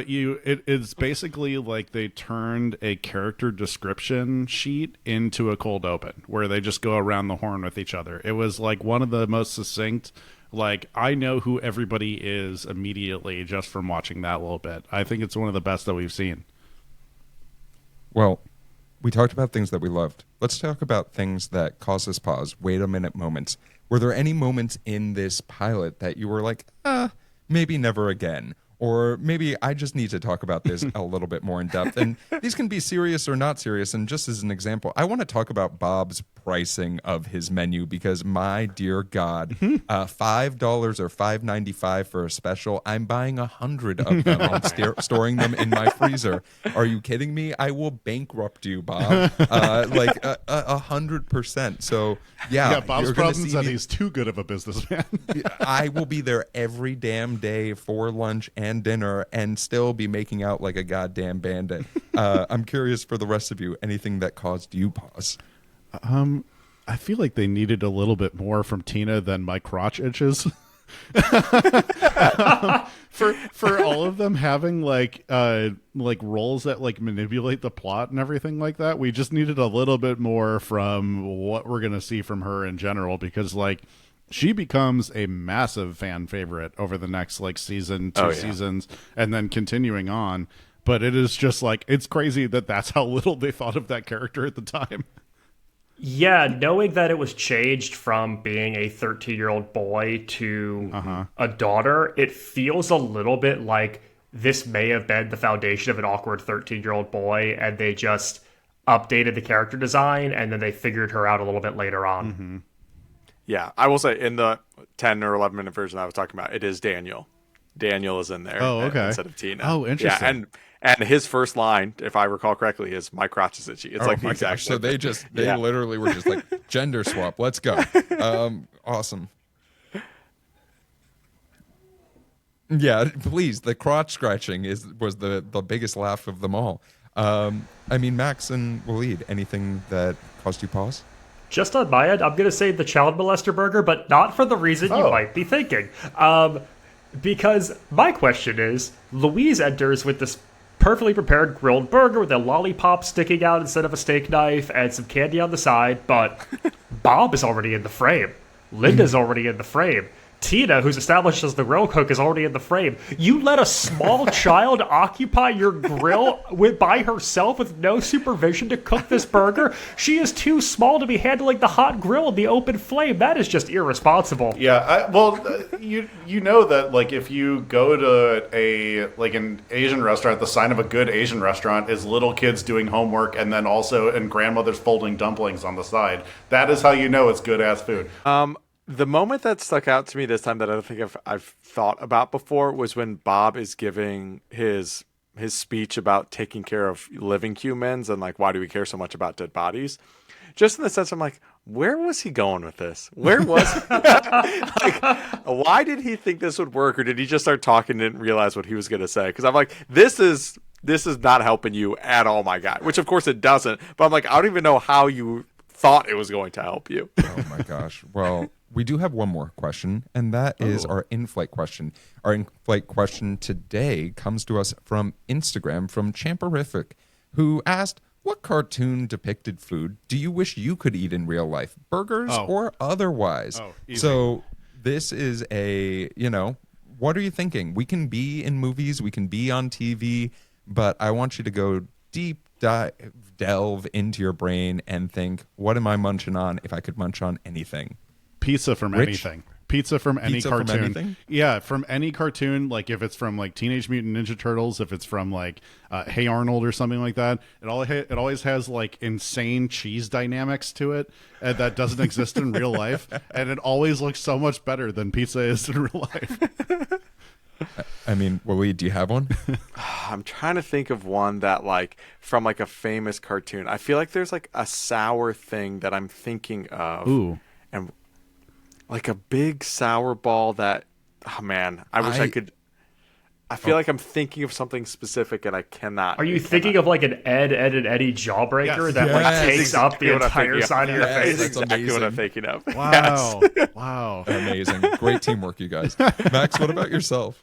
it's basically like they turned a character description sheet into a cold open where they just go around the horn with each other. It was like one of the most succinct. Like, I know who everybody is immediately just from watching that little bit. I think it's one of the best that we've seen. Well, we talked about things that we loved. Let's talk about things that caused us pause. Wait a minute moments. Were there any moments in this pilot that you were like, maybe never again? Or maybe I just need to talk about this a little bit more in depth. And these can be serious or not serious. And just as an example, I want to talk about Bob's pricing of his menu, because my dear God, $5 or $5.95 for a special. I'm buying 100 of them. I'm storing them in my freezer. Are you kidding me? I will bankrupt you, Bob. 100%. So yeah, Bob's problem is that he's too good of a businessman. I will be there every damn day for lunch and dinner and still be making out like a goddamn bandit. I'm curious, for the rest of you, anything that caused you pause? I feel like they needed a little bit more from Tina than my crotch itches. For all of them having like roles that like manipulate the plot and everything like that, we just needed a little bit more from what we're gonna see from her in general, because like she becomes a massive fan favorite over the next like season, two seasons, and then continuing on. But it is just like, it's crazy that that's how little they thought of that character at the time. Yeah, knowing that it was changed from being a 13-year-old boy to a daughter, it feels a little bit like this may have been the foundation of an awkward 13-year-old boy, and they just updated the character design, and then they figured her out a little bit later on. Mm-hmm. Yeah, I will say in the 10 or 11-minute version I was talking about, it is Daniel. Daniel is in there okay. instead of Tina. Oh, interesting. Yeah, And his first line, if I recall correctly, is "My crotch is itchy." It's Oh like the my exact gosh! So same they thing. literally were just like gender swap. Let's go. Awesome. Yeah, please. The crotch scratching was the biggest laugh of them all. I mean, Max and Waleed, anything that caused you pause? Just on my end, I'm going to say the child molester burger, but not for the reason you might be thinking. Because my question is, Louise enters with this perfectly prepared grilled burger with a lollipop sticking out instead of a steak knife and some candy on the side, but Bob is already in the frame. Linda's already in the frame. Tina, who's established as the grill cook, is already in the frame. You let a small child occupy your grill by herself with no supervision to cook this burger? She is too small to be handling the hot grill in the open flame. That is just irresponsible. Yeah, you know that like if you go to an Asian restaurant, the sign of a good Asian restaurant is little kids doing homework and grandmothers folding dumplings on the side. That is how you know it's good ass food. The moment that stuck out to me this time that I don't think I've thought about before was when Bob is giving his speech about taking care of living humans and like, why do we care so much about dead bodies? Just in the sense, I'm like, where was he going with this? Where was like, why did he think this would work, or did he just start talking and didn't realize what he was going to say? Because I'm like, this is not helping you at all, my guy. Which of course it doesn't. But I'm like, I don't even know how you thought it was going to help you. Oh my gosh! Well. We do have one more question, and that is our in-flight question. Our in-flight question today comes to us from Instagram from Champerific, who asked, what cartoon depicted food do you wish you could eat in real life, burgers or otherwise? So this is what are you thinking? We can be in movies, we can be on TV, but I want you to go delve into your brain and think, what am I munching on if I could munch on anything? Pizza from anything. Pizza from any cartoon. From anything? Yeah, from any cartoon. Like if it's from like Teenage Mutant Ninja Turtles, if it's from like Hey Arnold or something like that, it always has like insane cheese dynamics to it that doesn't exist in real life, and it always looks so much better than pizza is in real life. I mean, Waleed, do you have one? I'm trying to think of one that like from like a famous cartoon. I feel like there's like a sour thing that I'm thinking of. Ooh. And like a big sour ball that, oh man, I wish I could. I feel like I'm thinking of something specific and I cannot. Are you thinking of like an Ed and Eddie jawbreaker that like takes up the entire side of your face? That's exactly what I'm thinking of. Wow. Yes. Wow. Amazing. Great teamwork, you guys. Max, what about yourself?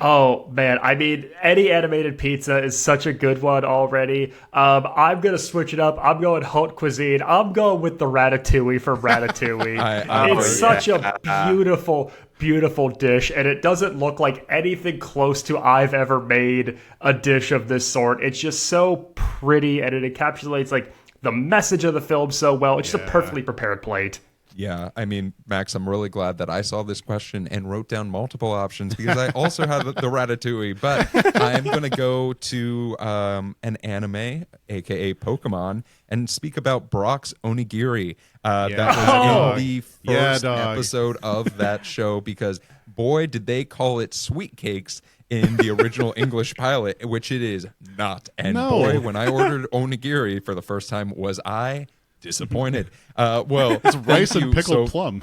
Oh man, I mean, Eddie animated pizza is such a good one already. I'm gonna switch it up. I'm going haute cuisine. I'm going with the ratatouille from Ratatouille. It's such a beautiful, beautiful dish, and it doesn't look like anything close to I've ever made a dish of this sort. It's just so pretty, and it encapsulates like the message of the film so well. It's just a perfectly prepared plate. Yeah, I mean, Max, I'm really glad that I saw this question and wrote down multiple options because I also have the Ratatouille, but I'm going to go to an anime, aka Pokemon, and speak about Brock's Onigiri. That was in the first episode of that show because, boy, did they call it sweet cakes in the original English pilot, which it is not. And boy, when I ordered Onigiri for the first time, was I disappointed. Well, it's rice and pickled plum.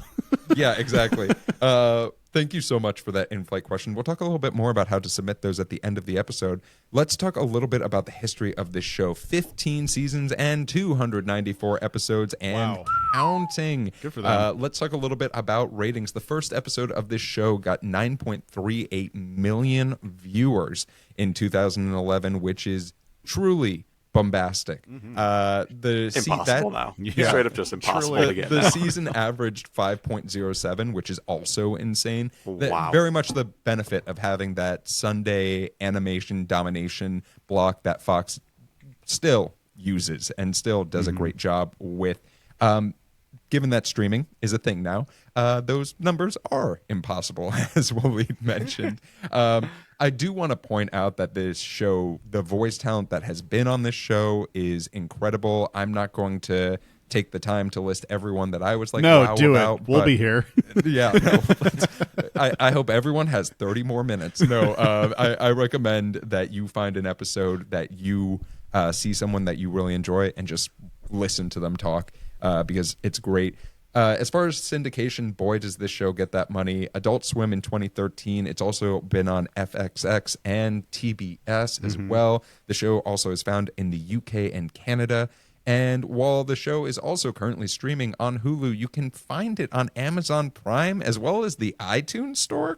Yeah, exactly. Thank you so much for that in-flight question. We'll talk a little bit more about how to submit those at the end of the episode. Let's talk a little bit about the history of this show. 15 seasons and 294 episodes and counting. Good for them. Let's talk a little bit about ratings. The first episode of this show got 9.38 million viewers in 2011, which is truly bombastic. Impossible now. Yeah, straight up just impossible to get. The season averaged 5.07, which is also insane. Wow. Very much the benefit of having that Sunday animation domination block that Fox still uses and still does a great job with. Given that streaming is a thing now, those numbers are impossible, as Waleed mentioned. I do want to point out that this show, the voice talent that has been on this show is incredible. I'm not going to take the time to list everyone that I was like, no, wow do about. it. We'll be here. Yeah. No, I hope everyone has 30 more minutes. No, I recommend that you find an episode that you see someone that you really enjoy and just listen to them talk because it's great. As far as syndication, boy, does this show get that money. Adult Swim in 2013. It's also been on FXX and TBS as well. The show also is found in the UK and Canada. And while the show is also currently streaming on Hulu, you can find it on Amazon Prime as well as the iTunes Store, ?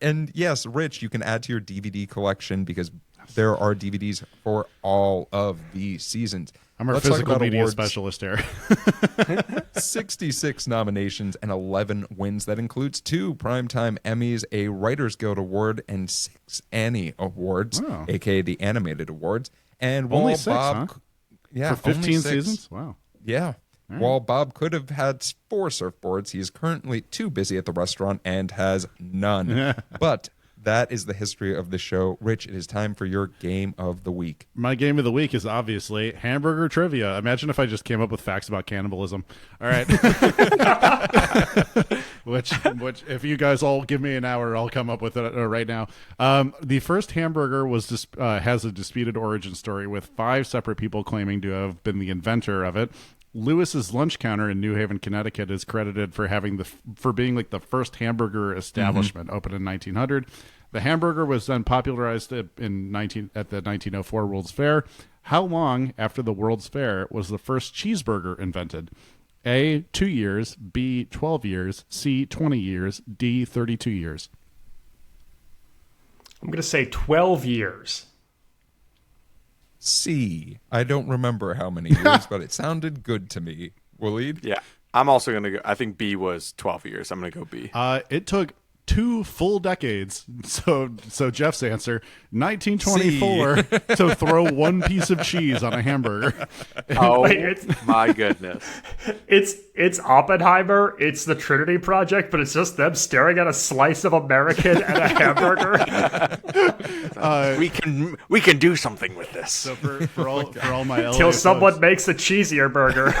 And yes, Rich, you can add to your DVD collection because there are DVDs for all of the seasons. I'm our Let's talk physical about media awards. Specialist here. 66 nominations and 11 wins. That includes 2 Primetime Emmys, a Writers Guild Award, and 6 Annie Awards, Wow. aka the Animated Awards. And Only while 6, Bob, huh? yeah, For 15 only 6. seasons? Wow. Yeah. While Bob could have had 4 surfboards, he is currently too busy at the restaurant and has none. But that is the history of the show. Rich, it is time for your game of the week. My game of the week is obviously hamburger trivia. Imagine if I just came up with facts about cannibalism. All right. which if you guys all give me an hour, I'll come up with it right now. The first hamburger has a disputed origin story with 5 separate people claiming to have been the inventor of it. Lewis's Lunch Counter in New Haven, Connecticut is credited for being like the first hamburger establishment, opened in 1900. The hamburger was then popularized at the 1904 World's Fair. How long after the World's Fair was the first cheeseburger invented? A, 2 years, B, 12 years, C, 20 years, D, 32 years. I'm going to say 12 years. C. I don't remember how many years, but it sounded good to me. Waleed? Yeah, I'm also going to go. I think B was 12 years. I'm going to go B. It took 2 full decades. So Jeff's answer, 1924, to throw 1 piece of cheese on a hamburger. Oh, Wait, my goodness. It's Oppenheimer, it's the Trinity Project, but it's just them staring at a slice of American and a hamburger. We can do something with this. So for all my LA Till someone folks, makes a cheesier burger.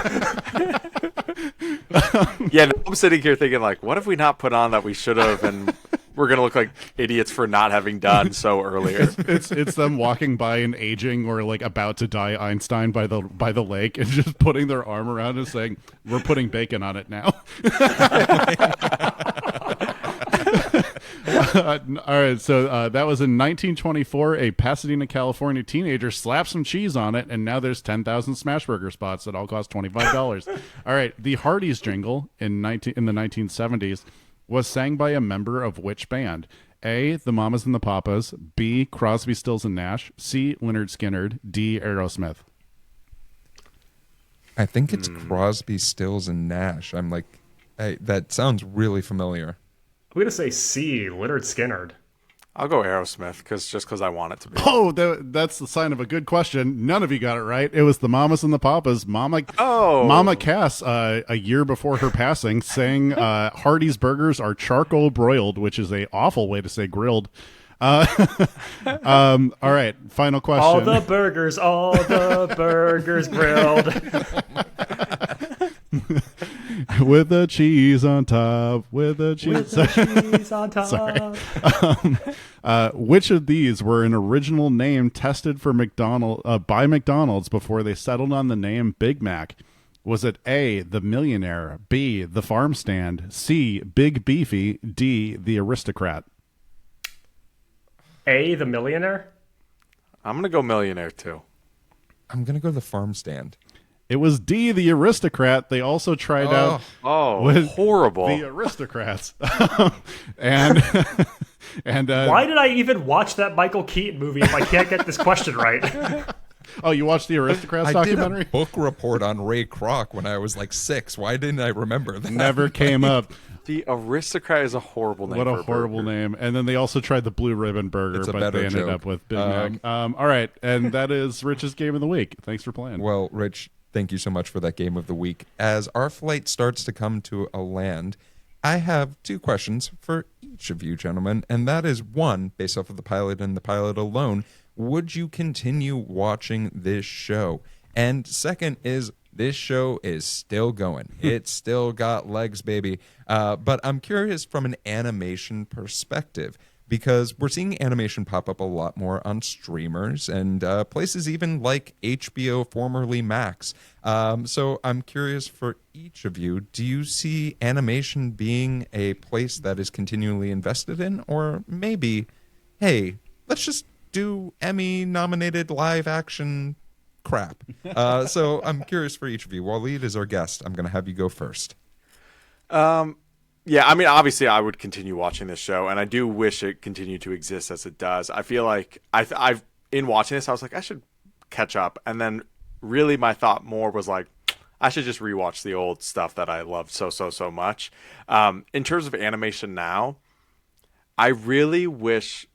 Yeah, no, I'm sitting here thinking, like, what have we not put on that we should have, and we're gonna look like idiots for not having done so earlier. it's them walking by an aging or like about to die Einstein by the lake and just putting their arm around and saying, "We're putting bacon on it now." All right, so that was in 1924. A Pasadena, California teenager slapped some cheese on it, and now there's 10,000 Smashburger spots that all cost $25. All right, the Hardee's jingle in the 1970s was sang by a member of which band? A, the Mamas and the Papas, B, Crosby, Stills and Nash, C, Lynyrd Skynyrd, D, Aerosmith. I think it's Crosby, Stills, and Nash. I'm like, hey, that sounds really familiar. I'm going to say C, Lynyrd Skynyrd. I'll go Aerosmith because I want it to be. Oh, that's the sign of a good question. None of you got it right. It was the Mamas and the Papas. Mama Cass, a year before her passing, sang Hardee's burgers are charcoal broiled, which is a awful way to say grilled. All right, final question. All the burgers grilled. With the cheese on top. With the cheese on top. Sorry. Which of these were an original name tested for by McDonald's before they settled on the name Big Mac? Was it A, the Millionaire, B, the Farm Stand, C, Big Beefy, D, the Aristocrat? A, the Millionaire? I'm going to go Millionaire, too. I'm going to go the Farm Stand. It was D, the Aristocrat. They also tried out with horrible. The Aristocrats. and why did I even watch that Michael Keaton movie if I can't get this question right? Oh, you watched the Aristocrats documentary? I did a book report on Ray Kroc when I was like 6. Why didn't I remember that? Never came up. The Aristocrat is a horrible name. What a horrible name. And then they also tried the Blue Ribbon Burger, but they ended up with Big Mac. All right, and that is Rich's Game of the Week. Thanks for playing. Well, Rich, thank you so much for that Game of the Week. As our flight starts to come to a land, I have 2 questions for each of you gentlemen, and that is, 1, based off of the pilot and the pilot alone, would you continue watching this show? And second is, this show is still going. It's still got legs, baby. But I'm curious from an animation perspective, because we're seeing animation pop up a lot more on streamers and places even like HBO, formerly Max. So I'm curious for each of you, do you see animation being a place that is continually invested in? Or maybe, hey, let's just do Emmy-nominated live-action crap. So I'm curious for each of you. Waleed is our guest. I'm going to have you go first. Yeah, I mean, obviously, I would continue watching this show, and I do wish it continued to exist as it does. I feel like I've in watching this, I was like, I should catch up, and then really my thought more was like, I should just rewatch the old stuff that I loved so much. In terms of animation now, I really wish.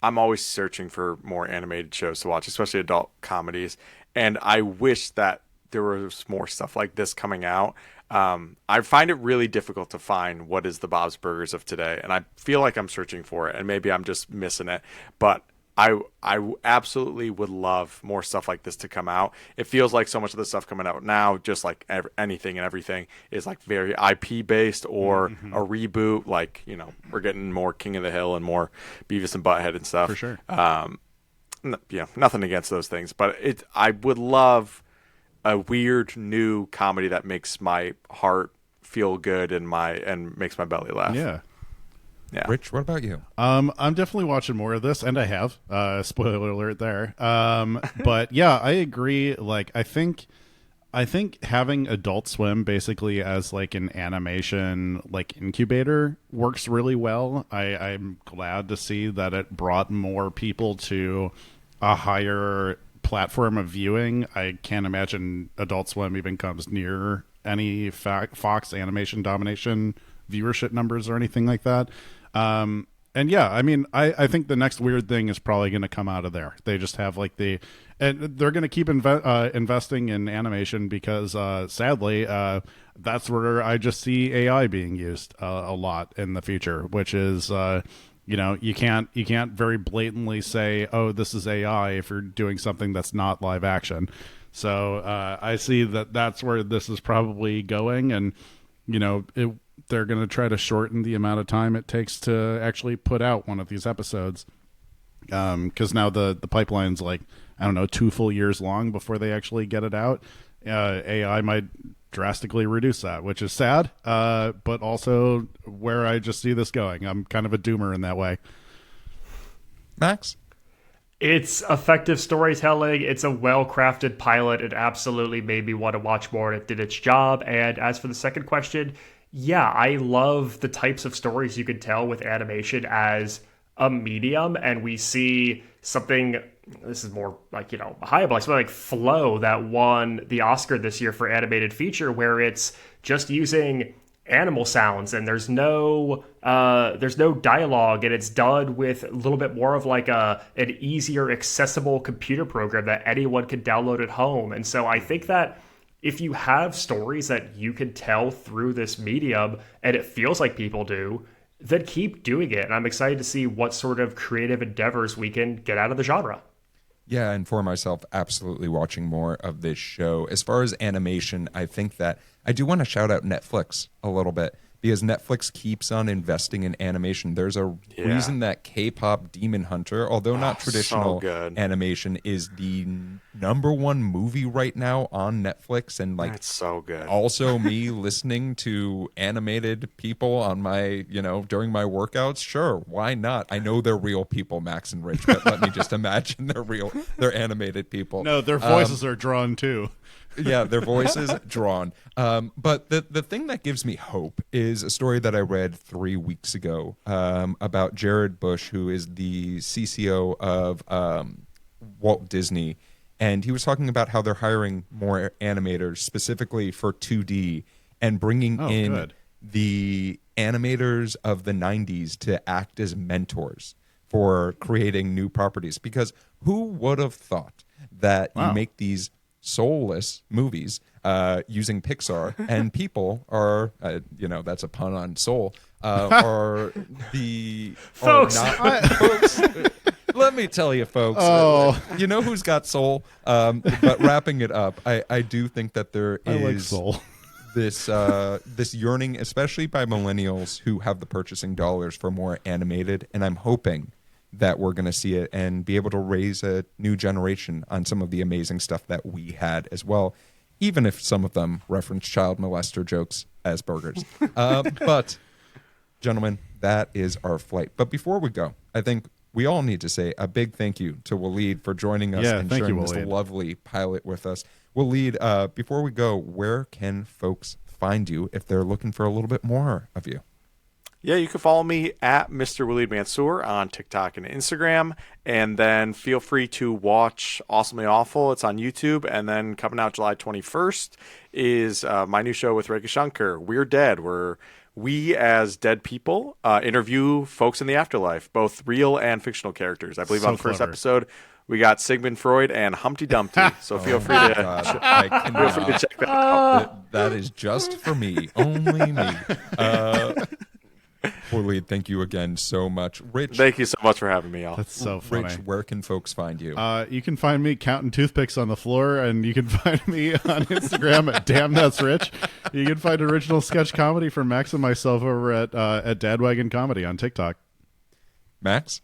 I'm always searching for more animated shows to watch, especially adult comedies, and I wish that there was more stuff like this coming out. I find it really difficult to find what is the Bob's Burgers of today, and I feel like I'm searching for it, and maybe I'm just missing it. But I absolutely would love more stuff like this to come out. It feels like so much of the stuff coming out now, just like anything and everything, is like very IP based or a reboot. Like, you know, we're getting more King of the Hill and more Beavis and Butthead and stuff. For sure. Yeah, nothing against those things, but I would love a weird new comedy that makes my heart feel good and makes my belly laugh. Yeah. Rich, what about you? I'm definitely watching more of this, and I have. Spoiler alert there. But yeah, I agree. Like, I think having Adult Swim basically as like an animation like incubator works really well. I'm glad to see that it brought more people to a higher platform of viewing. I can't imagine Adult Swim even comes near any Fox animation domination viewership numbers or anything like that. And yeah, I mean, I think the next weird thing is probably going to come out of there. They just have like and they're going to keep investing in animation because sadly, that's where I just see AI being used a lot in the future, which is, you know, you can't very blatantly say, oh, this is AI if you're doing something that's not live action. So I see that's where this is probably going, and you know, they're going to try to shorten the amount of time it takes to actually put out one of these episodes. Because now the pipeline's like, I don't know, 2 full years long before they actually get it out. AI might drastically reduce that, which is sad, but also where I just see this going. I'm kind of a doomer in that way. Max? It's effective storytelling. It's a well-crafted pilot. It absolutely made me want to watch more, and it did its job. And as for the second question, yeah, I love the types of stories you could tell with animation as a medium, and we see something. This is more like, you know, high something like Flow that won the Oscar this year for animated feature, where it's just using animal sounds and there's no dialogue, and it's done with a little bit more of like an easier accessible computer program that anyone could download at home. And so I think that if you have stories that you can tell through this medium and it feels like people do, then keep doing it. And I'm excited to see what sort of creative endeavors we can get out of the genre. Yeah, and for myself, absolutely watching more of this show. As far as animation, I think that I do want to shout out Netflix a little bit, because Netflix keeps on investing in animation. There's a reason that K-pop Demon Hunter, although not traditional animation, is the #1 movie right now on Netflix. And like, that's so good. Also, me listening to animated people on my, during my workouts. Sure, why not? I know they're real people, Max and Rich, but let me just imagine they're animated people. No, their voices are drawn too. Yeah, their voices drawn. But the thing that gives me hope is a story that I read 3 weeks ago about Jared Bush, who is the CCO of Walt Disney. And he was talking about how they're hiring more animators specifically for 2D and bringing in the animators of the 90s to act as mentors for creating new properties. Because who would have thought that you make these soulless movies using Pixar, and people are, that's a pun on soul, are folks. folks. Let me tell you, folks. Oh. You know who's got soul? But wrapping it up, I do think that there I like is soul. this yearning, especially by millennials who have the purchasing dollars for more animated, and I'm hoping that we're going to see it and be able to raise a new generation on some of the amazing stuff that we had as well, even if some of them reference child molester jokes as burgers. But, gentlemen, that is our flight. But before we go, I think we all need to say a big thank you to Waleed for joining us and thank sharing you, this Waleed. lovely pilot with us. Waleed, before we go, where can folks find you if they're looking for a little bit more of you? Yeah, you can follow me at Mr. Waleed Mansour on TikTok and Instagram. And then feel free to watch Awesomely Awful. It's on YouTube. And then coming out July 21st is my new show with Reka Shankar, We're Dead, where we as dead people interview folks in the afterlife, both real and fictional characters. I believe So on the first clever. episode, we got Sigmund Freud and Humpty Dumpty. So feel free God, to I feel free to cannot. check that out. That is just for me, only me. Waleed, thank you again so much. Rich, Thank you so much for having me, y'all. That's so funny. Rich, where can folks find you? You can find me counting toothpicks on the floor, and you can find me on Instagram at Damn That's Rich. You can find original sketch comedy from Max and myself over at Dadwagon Comedy on TikTok. Max?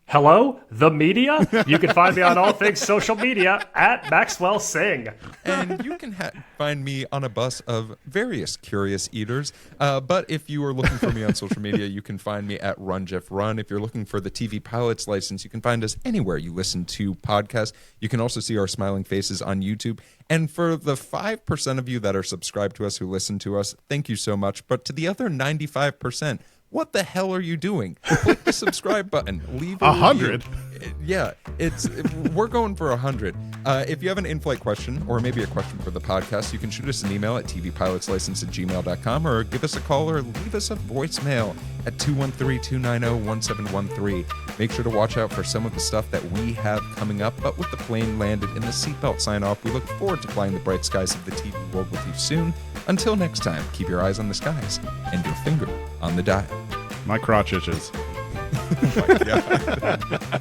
Hello, the media? You can find me on all things social media at Maxwell Singh. And you can find me on a bus of various curious eaters. But if you are looking for me on social media, you can find me at Run Jeff Run. If you're looking for the TV Pilots license, you can find us anywhere you listen to podcasts. You can also see our smiling faces on YouTube. And for the 5% of you that are subscribed to us who listen to us, thank you so much. But to the other 95%, what the hell are you doing? Click the subscribe button. Leave a 100? review. Yeah, we're going for 100. If you have an in-flight question or maybe a question for the podcast, you can shoot us an email at tvpilotslicense@gmail.com or give us a call or leave us a voicemail at 213-290-1713. Make sure to watch out for some of the stuff that we have coming up. But with the plane landed and the seatbelt sign off, we look forward to flying the bright skies of the TV world with you soon. Until next time, keep your eyes on the skies and your finger on the dial. My crotch itches. Oh my God.